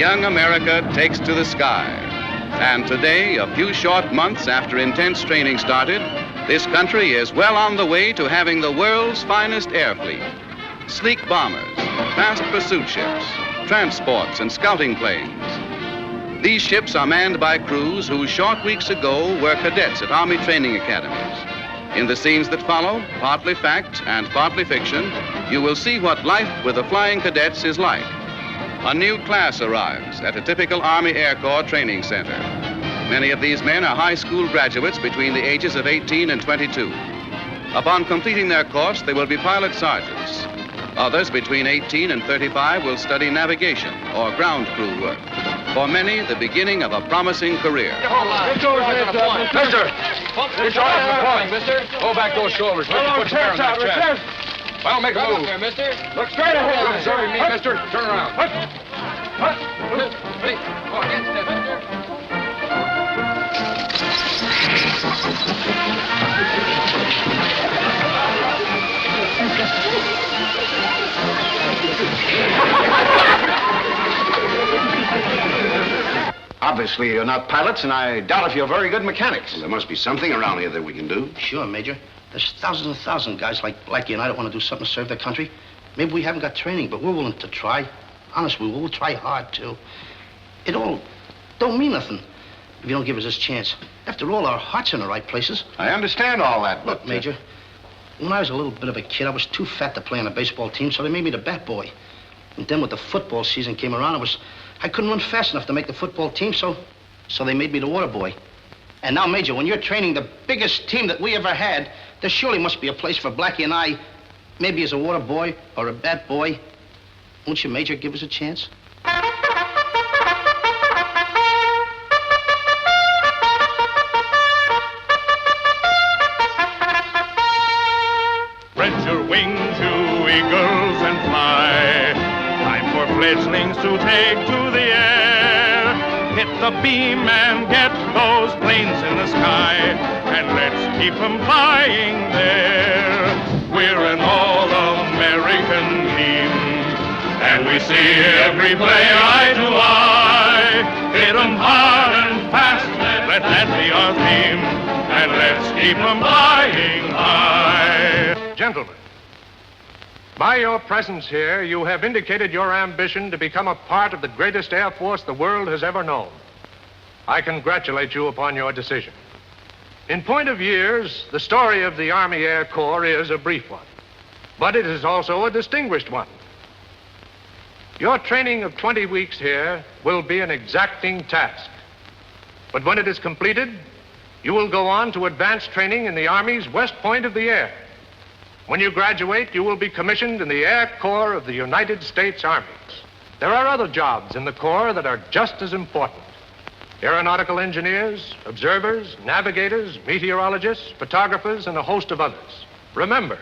young America takes to the sky. And today, a few short months after intense training started, this country is well on the way to having the world's finest air fleet. Sleek bombers, fast pursuit ships, transports, and scouting planes. These ships are manned by crews who short weeks ago were cadets at Army training academies. In the scenes that follow, partly fact and partly fiction, you will see what life with the Flying Cadets is like. A new class arrives at a typical Army Air Corps training center. Many of these men are high school graduates between the ages of 18 and 22. Upon completing their course, they will be pilot sergeants. Others between 18 and 35 will study navigation or ground crew work. For many, the beginning of a promising career. Mister! It's all right, mister. Hold back those shoulders. Let me put your hair on that chest. Well, make a move. There, mister. Look straight ahead. Sorry, me, mister. Turn around. Go against it, mister. Obviously, you're not pilots, and I doubt if you're very good mechanics. Well, there must be something around here that we can do. Sure, Major. There's thousands and thousands of guys like you and I that want to do something to serve their country. Maybe we haven't got training, but we're willing to try. Honestly, we'll try hard, too. It all don't mean nothing if you don't give us this chance. After all, our heart's in the right places. I understand all that, but... Look, Major, when I was a little bit of a kid, I was too fat to play on a baseball team, so they made me the bat boy. And then when the football season came around, I couldn't run fast enough to make the football team, so they made me the water boy. And now, Major, when you're training the biggest team that we ever had, there surely must be a place for Blackie and I, maybe as a water boy or a bat boy. Won't you, Major, give us a chance? Spread your wings, you eagles, and fly. Time for fledglings to take to the air. Hit the beam and get those planes in the sky, and let's keep them flying there. We're an all-American team, and we see every play eye to eye. Hit them hard and fast, let that be our theme, and let's keep them flying high. Gentlemen, by your presence here, you have indicated your ambition to become a part of the greatest air force the world has ever known. I congratulate you upon your decision. In point of years, the story of the Army Air Corps is a brief one, but it is also a distinguished one. Your training of 20 weeks here will be an exacting task. But when it is completed, you will go on to advanced training in the Army's West Point of the Air. When you graduate, you will be commissioned in the Air Corps of the United States Army. There are other jobs in the Corps that are just as important. Aeronautical engineers, observers, navigators, meteorologists, photographers, and a host of others. Remember,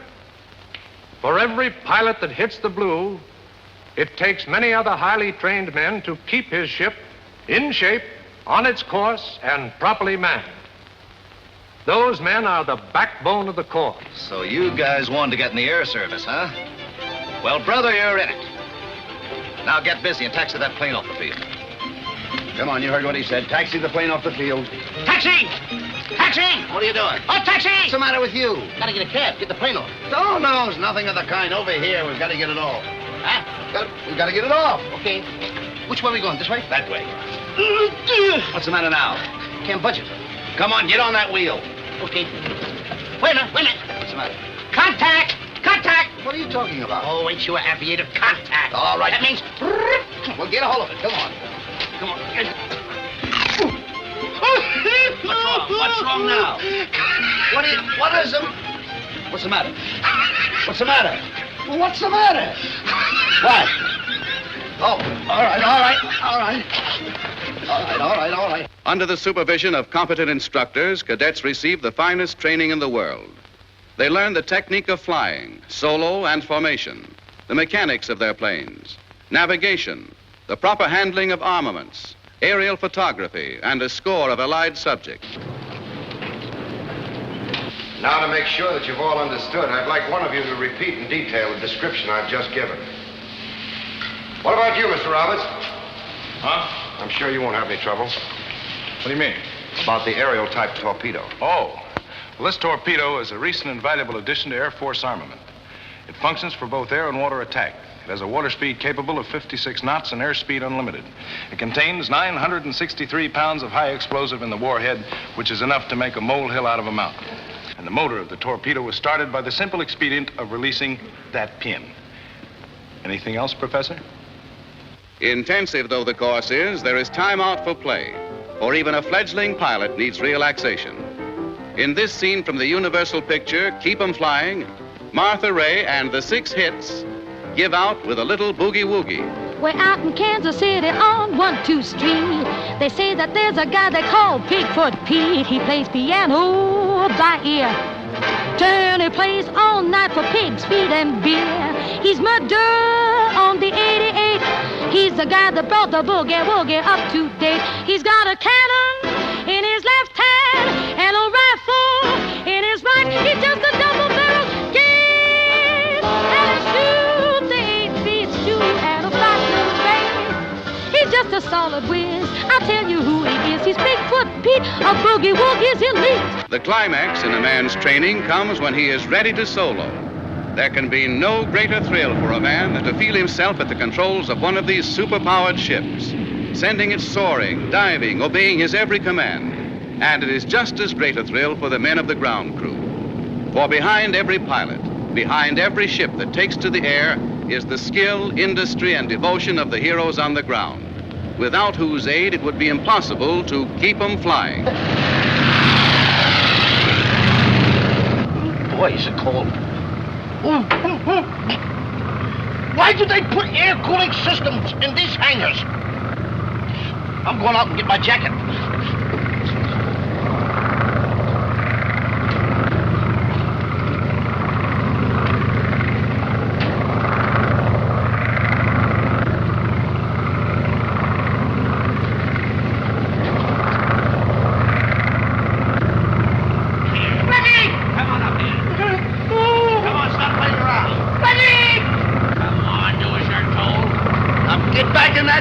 for every pilot that hits the blue, it takes many other highly trained men to keep his ship in shape, on its course, and properly manned. Those men are the backbone of the Corps. So you guys wanted to get in the air service, huh? Well, brother, you're in it. Now get busy and taxi that plane off the field. Come on, you heard what he said. Taxi the plane off the field. Taxi! Taxi! What are you doing? Oh, taxi! What's the matter with you? Gotta get a cab, get the plane off. Oh, no, it's nothing of the kind. Over here, we've got to get it off. Huh? We've got to get it off. Okay. Which way are we going? This way? That way. What's the matter now? Can't budget. Come on, get on that wheel. Okay. Wait a minute. What's the matter? Contact! Contact! What are you talking about? Oh, ain't you an aviator? Contact. All right. That means... Well, get a hold of it. Come on. Come on. What's wrong? What's wrong now? What is the... What's the matter? What's the matter? Well, what's the matter? What? Oh, all right. Under the supervision of competent instructors, cadets receive the finest training in the world. They learn the technique of flying, solo and formation, the mechanics of their planes, navigation, the proper handling of armaments, aerial photography, and a score of allied subjects. Now, to make sure that you've all understood, I'd like one of you to repeat in detail the description I've just given. What about you, Mr. Roberts? Huh? I'm sure you won't have any trouble. What do you mean? About the aerial type torpedo. Oh. Well, this torpedo is a recent and valuable addition to Air Force armament. It functions for both air and water attack. It has a water speed capable of 56 knots and airspeed unlimited. It contains 963 pounds of high explosive in the warhead, which is enough to make a molehill out of a mountain. And the motor of the torpedo was started by the simple expedient of releasing that pin. Anything else, Professor? Intensive though the course is, there is time out for play, or even a fledgling pilot needs relaxation. In this scene from the Universal picture, Keep 'em Flying, Martha Ray and the Six Hits give out with a little boogie-woogie. We're out in Kansas City on 1-2 Street. They say that there's a guy they call Bigfoot Pete. He plays piano by ear. Turn he plays all night for pigs, feet, and beer. He's murder on the 88. He's the guy that brought the boogie-woogie up to date. He's got a cannon in his left hand and a rifle in his right. He's just a double-barrel gun, and he shoots the 8-speed shoot at a black little rain. He's just a solid whiz. I'll tell you who he is. He's Bigfoot Pete, a boogie-woogie's elite. The climax in a man's training comes when he is ready to solo. There can be no greater thrill for a man than to feel himself at the controls of one of these superpowered ships, sending it soaring, diving, obeying his every command. And it is just as great a thrill for the men of the ground crew. For behind every pilot, behind every ship that takes to the air, is the skill, industry, and devotion of the heroes on the ground, without whose aid it would be impossible to keep 'em flying. Boy, is it cold. Why do they put air cooling systems in these hangars? I'm going out and get my jacket.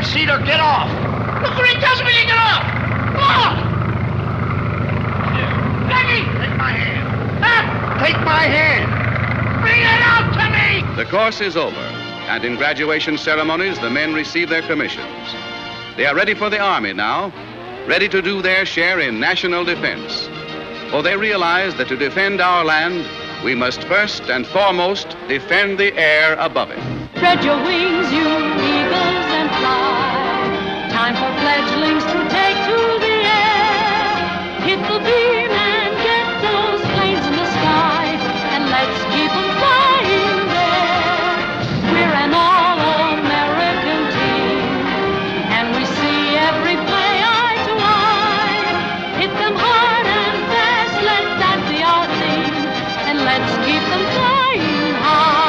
Seat or get off. Look what he tells me to get off. Come on. Peggy, take my hand. Take my hand. Bring it out to me. The course is over, and in graduation ceremonies, the men receive their commissions. They are ready for the Army now, ready to do their share in national defense. For they realize that to defend our land, we must first and foremost defend the air above it. Spread your wings, you eagles, and fly. Time for fledglings to take to the air. Hit the beam and get those planes in the sky, and let's keep them flying there. We're an all-American team, and we see every play eye to eye. Hit them hard and fast, let that be our theme, and let's keep them flying high.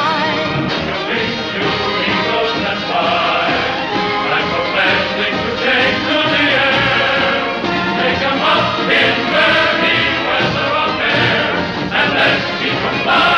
In very weather affair, and let's keep 'em flying.